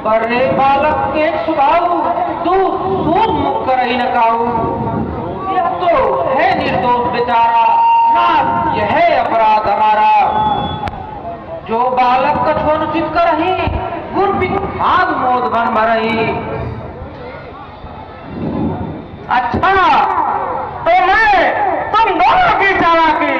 पर रे बालक के स्वभाव तू सूद मुख कर ही न काऊ। यह तो है निर्दोष बेचारा, ना यह है अपराध हमारा। जो बालक कछु अनुचित करही, गुरपित भाग मोद बन भरही। अच्छा, तो मैं तुम दोनों की चालाकी